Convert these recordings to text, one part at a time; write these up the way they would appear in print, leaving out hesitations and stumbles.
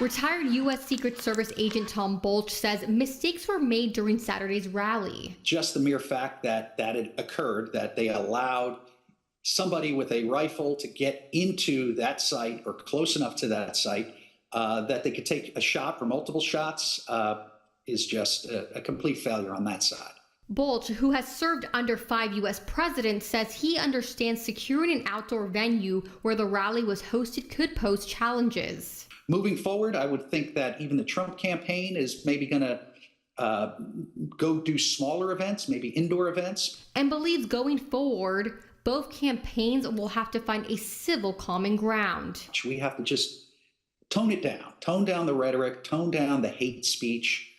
Retired U.S. Secret Service agent Thom Bolsch says mistakes were made during Saturday's rally. Just the mere fact that it occurred, that they allowed somebody with a rifle to get into that site or close enough to that site that they could take a shot or multiple shots is just a complete failure on that side. Bolsch, who has served under 5 U.S. presidents, says he understands securing an outdoor venue where the rally was hosted could pose challenges. Moving forward, I would think that even the Trump campaign is maybe going to go do smaller events, maybe indoor events. And believes going forward, both campaigns will have to find a civil common ground. We have to just tone it down, tone down the rhetoric, tone down the hate speech.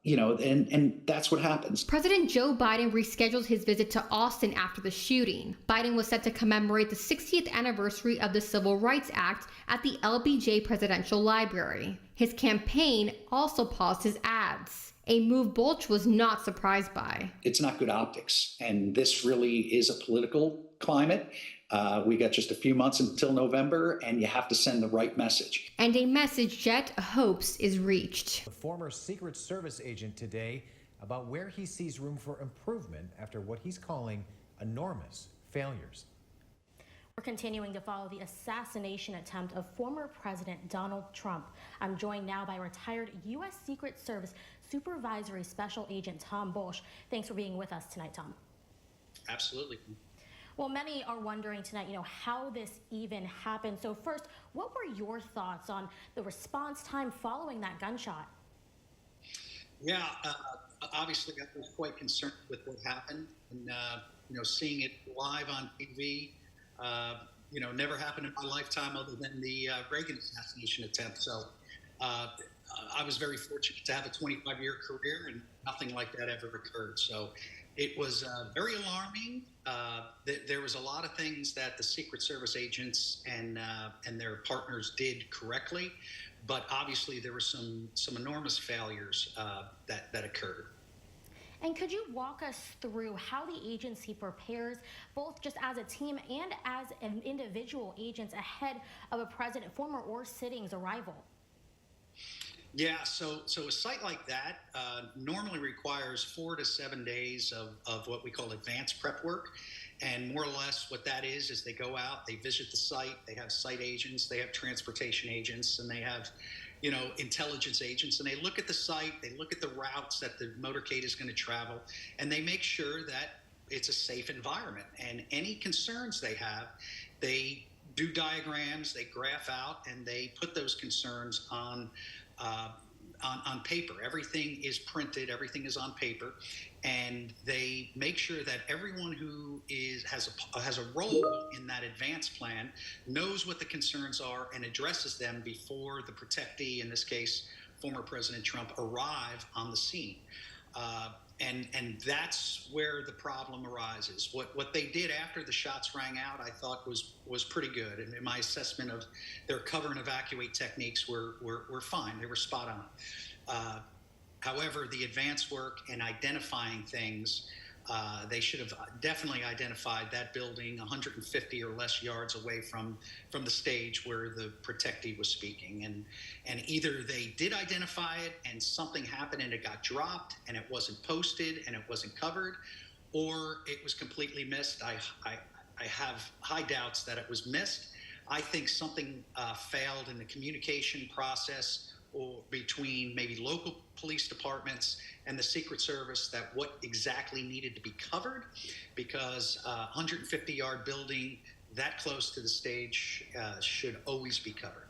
And that's what happens. President Joe Biden rescheduled his visit to Austin after the shooting. Biden was set to commemorate the 60th anniversary of the Civil Rights Act at the LBJ Presidential Library. His campaign also paused his ads, a move Bolsch was not surprised by. It's not good optics, and this really is a political climate. We got just a few months until November, and you have to send the right message. And a message Jet hopes is reached. The former Secret Service agent today about where he sees room for improvement after what he's calling enormous failures. We're continuing to follow the assassination attempt of former President Donald Trump. I'm joined now by retired U.S. Secret Service Supervisory Special Agent Thom Bolsch. Thanks for being with us tonight, Thom. Absolutely. Well, many are wondering tonight, how this even happened. So first, what were your thoughts on the response time following that gunshot? Yeah, obviously I was quite concerned with what happened, and seeing it live on TV, never happened in my lifetime other than the Reagan assassination attempt. So I was very fortunate to have a 25-year career, and nothing like that ever occurred. So it was very alarming. There was a lot of things that the Secret Service agents and their partners did correctly, but obviously there were some enormous failures that occurred. And could you walk us through how the agency prepares, both just as a team and as an individual agents, ahead of a president, former or sitting's arrival? Yeah, so a site like that normally requires 4 to 7 days of what we call advanced prep work. And more or less what that is they go out, they visit the site, they have site agents, they have transportation agents, and they have, intelligence agents, and they look at the site, they look at the routes that the motorcade is going to travel, and they make sure that it's a safe environment. And any concerns they have, they do diagrams, they graph out, and they put those concerns on paper. Everything is printed, everything is on paper, and they make sure that everyone who has a role in that advance plan knows what the concerns are and addresses them before the protectee, in this case, former President Trump, arrive on the scene. And that's where the problem arises. What they did after the shots rang out, I thought was pretty good. And in my assessment of their cover and evacuate techniques were fine. They were spot on. However, the advance work and identifying things, they should have definitely identified that building 150 or less yards away from the stage where the protectee was speaking. And either they did identify it and something happened and it got dropped and it wasn't posted and it wasn't covered, or it was completely missed. I have high doubts that it was missed. I think something failed in the communication process or between maybe local police departments and the Secret Service, that what exactly needed to be covered, because a 150-yard building that close to the stage should always be covered.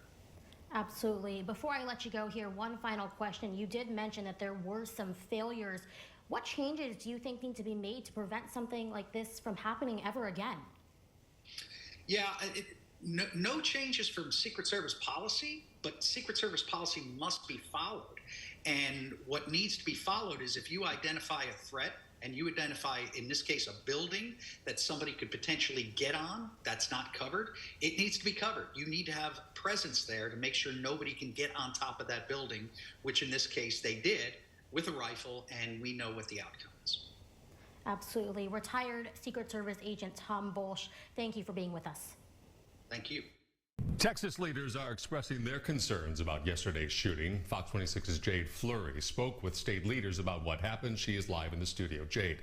Absolutely. Before I let you go here, one final question. You did mention that there were some failures. What changes do you think need to be made to prevent something like this from happening ever again? Yeah, no changes from Secret Service policy, but Secret Service policy must be followed. And what needs to be followed is if you identify a threat and you identify, in this case, a building that somebody could potentially get on that's not covered, it needs to be covered. You need to have presence there to make sure nobody can get on top of that building, which in this case they did with a rifle, and we know what the outcome is. Absolutely. Retired Secret Service agent Thom Bolsch, thank you for being with us. Thank you. Texas leaders are expressing their concerns about yesterday's shooting. Fox 26's Jade Fleury spoke with state leaders about what happened. She is live in the studio. Jade.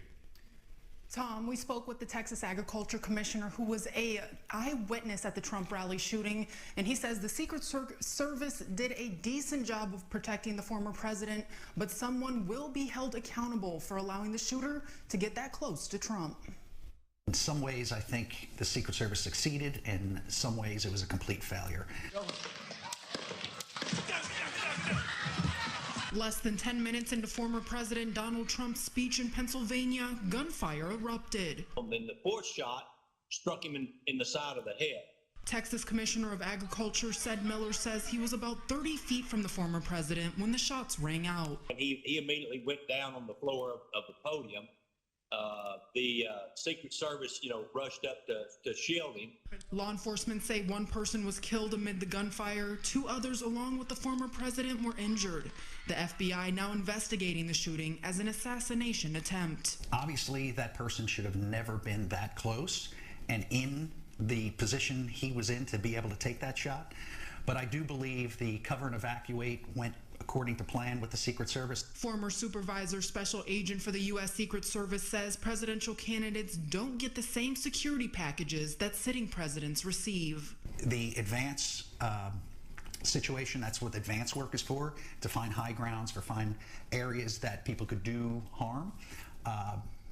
Tom, we spoke with the Texas Agriculture Commissioner, who was an eyewitness at the Trump rally shooting, and he says the Secret Service did a decent job of protecting the former president, but someone will be held accountable for allowing the shooter to get that close to Trump. In some ways, I think the Secret Service succeeded. In some ways, it was a complete failure. Less than 10 minutes into former President Donald Trump's speech in Pennsylvania, gunfire erupted. And then the fourth shot struck him in the side of the head. Texas Commissioner of Agriculture Sed Miller says he was about 30 feet from the former president when the shots rang out. And he immediately went down on the floor of the podium. The Secret Service, rushed up to shield him. Law enforcement say one person was killed amid the gunfire. 2 others, along with the former president, were injured. The FBI now investigating the shooting as an assassination attempt. Obviously, that person should have never been that close and in the position he was in to be able to take that shot. But I do believe the cover and evacuate went according to plan with the Secret Service. Former supervisor special agent for the U.S. Secret Service says presidential candidates don't get the same security packages that sitting presidents receive. The advance situation, that's what advance work is for, to find high grounds, for find areas that people could do harm.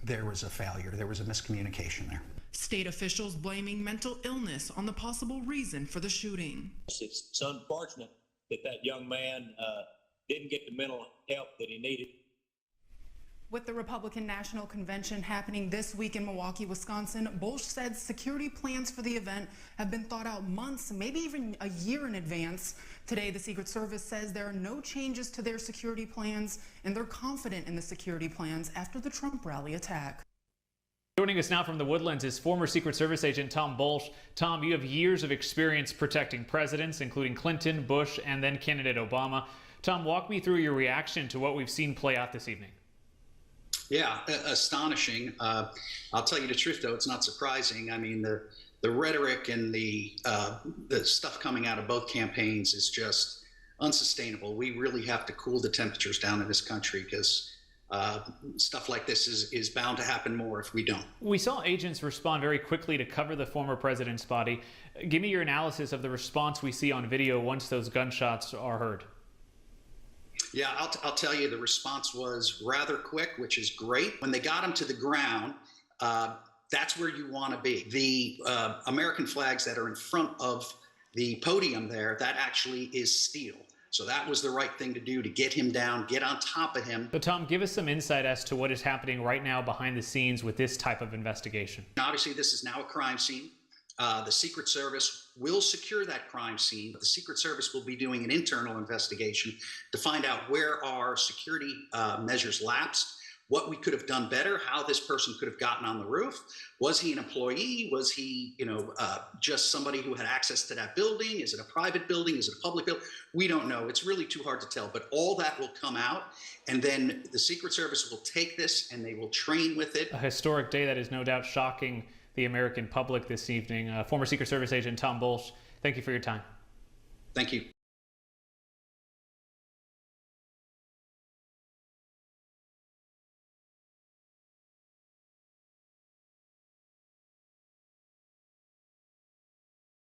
There was a failure. There was a miscommunication there. State officials blaming mental illness on the possible reason for the shooting. It's unfortunate that young man didn't get the mental help that he needed. With the Republican National Convention happening this week in Milwaukee, Wisconsin, Bolsch said security plans for the event have been thought out months, maybe even a year in advance. Today, the Secret Service says there are no changes to their security plans, and they're confident in the security plans after the Trump rally attack. Joining us now from the Woodlands is former Secret Service agent Thom Bolsch. Tom, you have years of experience protecting presidents, including Clinton, Bush, and then candidate Obama. Tom, walk me through your reaction to what we've seen play out this evening. Yeah, astonishing. I'll tell you the truth, though, it's not surprising. I mean, the rhetoric and the stuff coming out of both campaigns is just unsustainable. We really have to cool the temperatures down in this country, because stuff like this is bound to happen more if we don't. We saw agents respond very quickly to cover the former president's body. Give me your analysis of the response we see on video once those gunshots are heard. Yeah, I'll tell you, the response was rather quick, which is great. When they got him to the ground, that's where you want to be. The American flags that are in front of the podium there, that actually is steel. So that was the right thing to do, to get him down, get on top of him. So Tom, give us some insight as to what is happening right now behind the scenes with this type of investigation. Obviously, this is now a crime scene. The Secret Service will secure that crime scene, but the Secret Service will be doing an internal investigation to find out where our security measures lapsed, what we could have done better, how this person could have gotten on the roof. Was he an employee? Was he, just somebody who had access to that building? Is it a private building? Is it a public building? We don't know. It's really too hard to tell, but all that will come out, and then the Secret Service will take this and they will train with it. A historic day that is no doubt shocking the American public this evening. Former Secret Service agent Thom Bolsch, thank you for your time. Thank you.